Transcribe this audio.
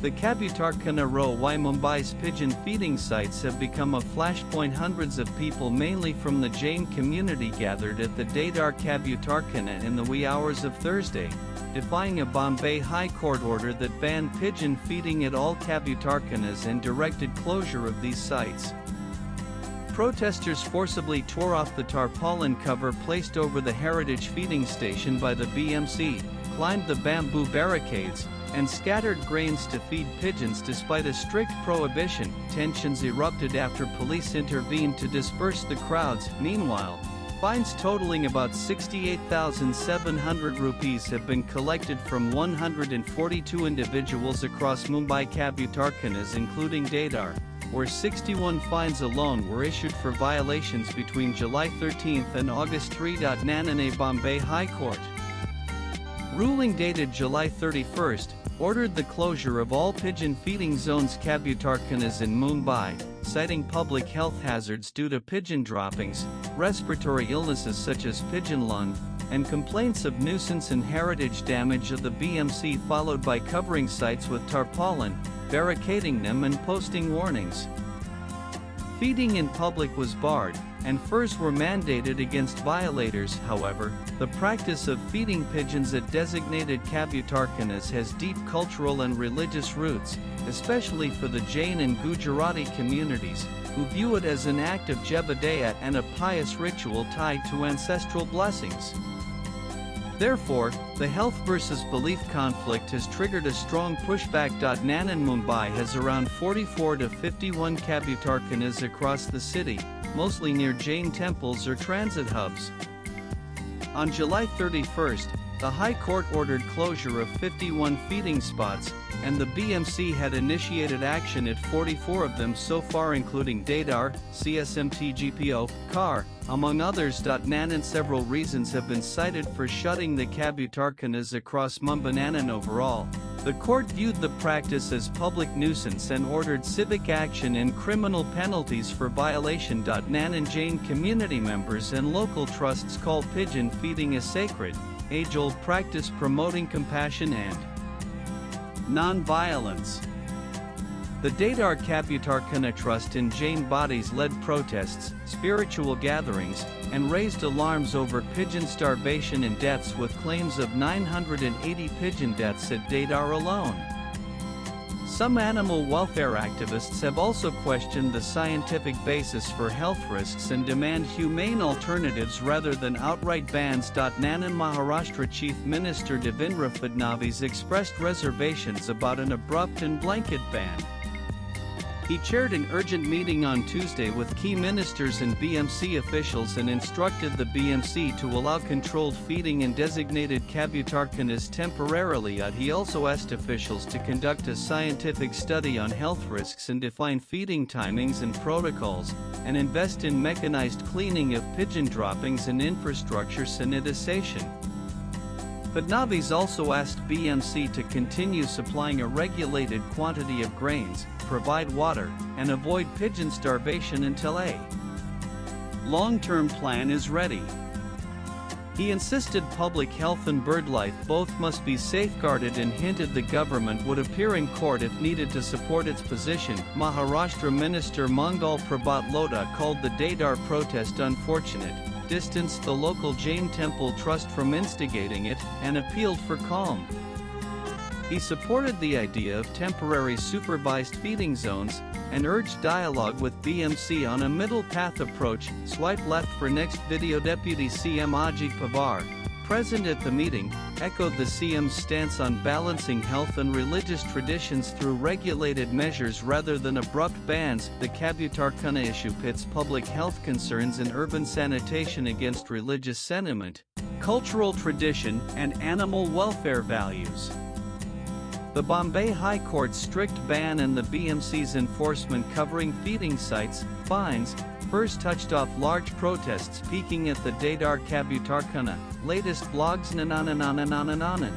The Kabutarkhana row y Mumbai's pigeon feeding sites have become a flashpoint. Hundreds of people mainly from the Jain community gathered at the Dadar Kabutarkhana in the wee hours of Thursday, defying a Bombay High Court order that banned pigeon feeding at all Kabutarkhanas and directed closure of these sites. Protesters forcibly tore off the tarpaulin cover placed over the heritage feeding station by the BMC, climbed the bamboo barricades, and scattered grains to feed pigeons despite a strict prohibition. Tensions erupted after police intervened to disperse the crowds. Meanwhile, fines totaling about 68,700 rupees have been collected from 142 individuals across Mumbai Kabutarkhanas including Dadar, where 61 fines alone were issued for violations between July 13 and August 3. Nanane Bombay High Court ruling dated July 31 ordered the closure of all pigeon feeding zones Kabutarkhanas in Mumbai, citing public health hazards due to pigeon droppings, respiratory illnesses such as pigeon lung, and complaints of nuisance and heritage damage of the BMC, followed by covering sites with tarpaulin, barricading them and posting warnings. Feeding in public was barred, and furs were mandated against violators. However, the practice of feeding pigeons at designated Kabutarkhanas has deep cultural and religious roots, especially for the Jain and Gujarati communities, who view it as an act of jebudaya and a pious ritual tied to ancestral blessings. Therefore, the health versus belief conflict has triggered a strong pushback. Nanan Mumbai has around 44 to 51 Kabutarkhanas across the city, mostly near Jain temples or transit hubs. On July 31, the High Court ordered closure of 51 feeding spots, and the BMC had initiated action at 44 of them so far, including Dadar, CSMT GPO, Car, among others. Nanan several reasons have been cited for shutting the Kabutarkhanas across Mumbai. Nanan overall, the court viewed the practice as public nuisance and ordered civic action and criminal penalties for violation. Nanan Jain community members and local trusts call pigeon feeding a sacred, age-old practice promoting compassion and non-violence. The Dadar Kabutarkhana Trust and Jain bodies led protests, spiritual gatherings, and raised alarms over pigeon starvation and deaths, with claims of 980 pigeon deaths at Dadar alone. Some animal welfare activists have also questioned the scientific basis for health risks and demand humane alternatives rather than outright bans. Nanan Maharashtra Chief Minister Devendra Fadnavis expressed reservations about an abrupt and blanket ban. He chaired an urgent meeting on Tuesday with key ministers and BMC officials and instructed the BMC to allow controlled feeding in designated Kabutarkhanas temporarily. He also asked officials to conduct a scientific study on health risks and define feeding timings and protocols, and invest in mechanized cleaning of pigeon droppings and infrastructure sanitization. Fadnavis also asked BMC to continue supplying a regulated quantity of grains, provide water, and avoid pigeon starvation until a long-term plan is ready. He insisted public health and bird life both must be safeguarded and hinted the government would appear in court if needed to support its position. Maharashtra Minister Mangal Prabhat Lodha called the Dadar protest unfortunate, distanced the local Jain temple trust from instigating it, and appealed for calm. He supported the idea of temporary supervised feeding zones, and urged dialogue with BMC on a middle path approach. Swipe left for next video. Deputy CM Ajit Pawar, present at the meeting, echoed the CM's stance on balancing health and religious traditions through regulated measures rather than abrupt bans. The Kabutarkhana issue pits public health concerns and urban sanitation against religious sentiment, cultural tradition, and animal welfare values. The Bombay High Court's strict ban and the BMC's enforcement covering feeding sites, fines, first touched off large protests peaking at the Dadar Kabutarkhana. Latest blogs. Nananananananan.